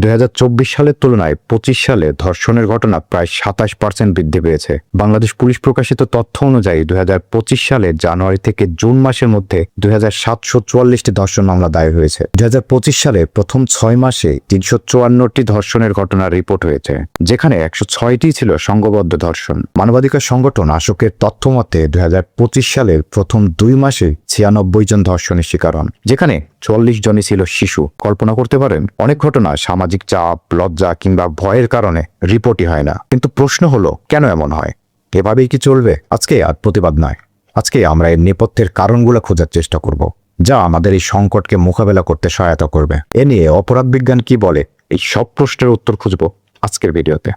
2024 সালের তুলনায় 25 সালে ধর্ষণের ঘটনা প্রায় 27% বৃদ্ধি পেয়েছে। বাংলাদেশ পুলিশ প্রকাশিত তথ্য অনুযায়ী 2025 সালে জানুয়ারি থেকে জুন মাসের মধ্যে 2744টি ধর্ষণ মামলা দায়ের হয়েছে। 2025 সালে প্রথম 6 মাসে 354টি ধর্ষণের ঘটনার রিপোর্ট হয়েছে, যেখানে 106টি ছিল সংঘবদ্ধ ধর্ষণ। মানবাধিকার সংগঠন আশোকের তথ্য মতে 2025 সালের প্রথম 2 মাসে 96 জন ধর্ষণের শিকার হন, যেখানে 44 জনই ছিল শিশু। কল্পনা করতে পারেন, অনেক ঘটনা সামাজিক চাপ, লজ্জা কিংবা ভয়ের কারণে রিপোর্টই হয় না। কিন্তু প্রশ্ন হলো, কেন এমন হয়? এভাবেই কি চলবে? আজকে আর প্রতিবাদ নয়, আজকে আমরা এর নেপথ্যের কারণগুলো খোঁজার চেষ্টা করব, যা আমাদের এই সংকটকে মোকাবেলা করতে সহায়তা করবে। এ নিয়ে অপরাধ বিজ্ঞান কি বলে, এই সব প্রশ্নের উত্তর খুঁজব আজকের ভিডিওতে।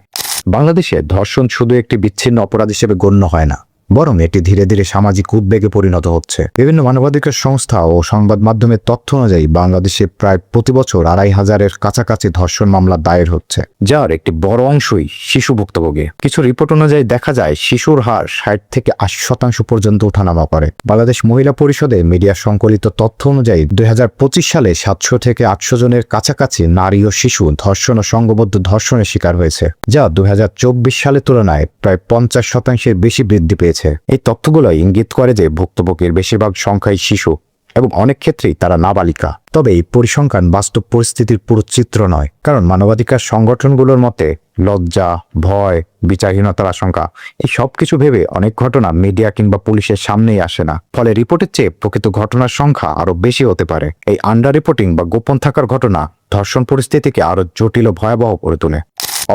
বাংলাদেশে ধর্ষণ শুধু একটি বিচ্ছিন্ন অপরাধ হিসেবে গণ্য হয় না, বরং এটি ধীরে ধীরে সামাজিক উদ্বেগে পরিণত হচ্ছে। বিভিন্ন মানবাধিকার সংস্থা ও সংবাদ মাধ্যমের তথ্য অনুযায়ী বাংলাদেশে প্রায় প্রতি বছর 2500-এর কাছাকাছি ধর্ষণ মামলা দায়ের হচ্ছে, যার একটি বড় অংশই শিশু ভুক্তভোগী। কিছু রিপোর্ট অনুযায়ী দেখা যায় শিশুর হার 60 থেকে 80% পর্যন্ত ওঠানামা করে। বাংলাদেশ মহিলা পরিষদে মিডিয়া সংকলিত তথ্য অনুযায়ী 2025 সালে 700 থেকে 800 জনের কাছাকাছি নারী ও শিশু ধর্ষণ ও সংঘবদ্ধ ধর্ষণের শিকার হয়েছে, যা 2024 সালের তুলনায় প্রায় 50% বেশি বৃদ্ধি পেয়েছে। এই তথ্যগুলো ইঙ্গিত করে যে ভুক্তভোগীর বেশিরভাগ সংখ্যাই শিশু এবং অনেক ক্ষেত্রেই তারা নাবালিকা। তবে এই পরিসংখ্যান বাস্তব পরিস্থিতির পুরো চিত্র নয়, কারণ মানবাধিকার সংগঠনগুলোর মতে লজ্জা, ভয়, বিচারহীনতার আশঙ্কা এই সব কিছু ভেবে অনেক ঘটনা মিডিয়া কিংবা পুলিশের সামনেই আসে না। ফলে রিপোর্টের চেয়ে প্রকৃত ঘটনার সংখ্যা আরো বেশি হতে পারে। এই আন্ডার রিপোর্টিং বা গোপন থাকার ঘটনা ধর্ষণ পরিস্থিতিকে আরো জটিল ও ভয়াবহ করে তোলে।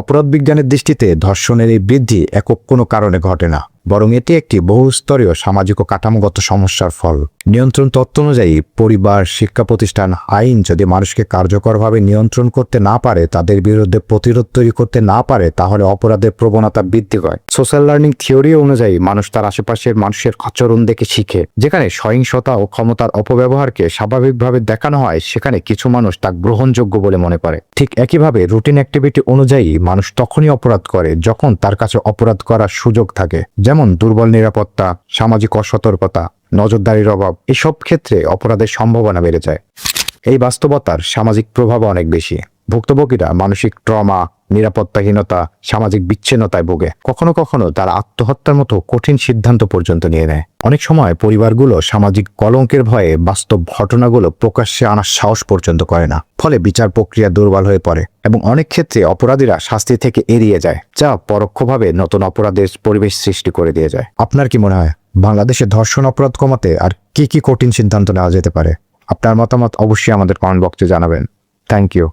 অপরাধ বিজ্ঞানের দৃষ্টিতে ধর্ষণের এই বৃদ্ধি একক কোনো কারণে ঘটে না, বরং এটি একটি বহুস্তরীয় সামাজিক ও কাঠামোগত সমস্যার ফল। নিয়ন্ত্রণ তত্ত্ব অনুযায়ী পরিবার, শিক্ষা প্রতিষ্ঠান, আইন যদি মানুষকে কার্যকরভাবে নিয়ন্ত্রণ করতে না পারে, তাদের বিরুদ্ধে প্রতিরোধ তৈরি করতে না পারে, তাহলে অপরাধের প্রবণতা বৃদ্ধি পায়। সোশ্যাল লার্নিং থিওরি অনুযায়ী মানুষ তার আশেপাশের মানুষের আচরণ দেখে শিখে। যেখানে সহিংসতা ও ক্ষমতার অপব্যবহারকে স্বাভাবিকভাবে দেখানো হয়, সেখানে কিছু মানুষ তা গ্রহণযোগ্য বলে মনে করে। ঠিক একইভাবে রুটিন অ্যাক্টিভিটি অনুযায়ী মানুষ তখনই অপরাধ করে যখন তার কাছে অপরাধ করার সুযোগ থাকে, যেমন দুর্বল নিরাপত্তা, সামাজিক অসতর্কতা, নজরদারির অভাব। এসব ক্ষেত্রে অপরাধের সম্ভাবনা বেড়ে যায়। এই বাস্তবতার সামাজিক প্রভাব অনেক বেশি। ভুক্তভোগীরা মানসিক ট্রমা, নিরাপত্তাহীনতা, সামাজিক বিচ্ছিন্নতায় ভোগে। কখনো কখনো তারা আত্মহত্যার মতো কঠিন সিদ্ধান্ত পর্যন্ত নিয়ে নেয়। অনেক সময় পরিবারগুলো সামাজিক কলঙ্কের ভয়ে বাস্তব ঘটনাগুলো প্রকাশ্যে আনার সাহস পর্যন্ত করে না। ফলে বিচার প্রক্রিয়া দুর্বল হয়ে পড়ে এবং অনেক ক্ষেত্রে অপরাধীরা শাস্তি থেকে এড়িয়ে যায়, যা পরোক্ষভাবে নতুন অপরাধের পরিবেশ সৃষ্টি করে দিয়ে যায়। আপনার কি মনে হয়, বাংলাদেশে ধর্ষণ অপরাধ কমাতে আর কি কি কঠিন সিদ্ধান্ত নেওয়া যেতে পারে? আপনার মতামত অবশ্যই আমাদের কমেন্ট বক্সে জানাবেন। Thank you.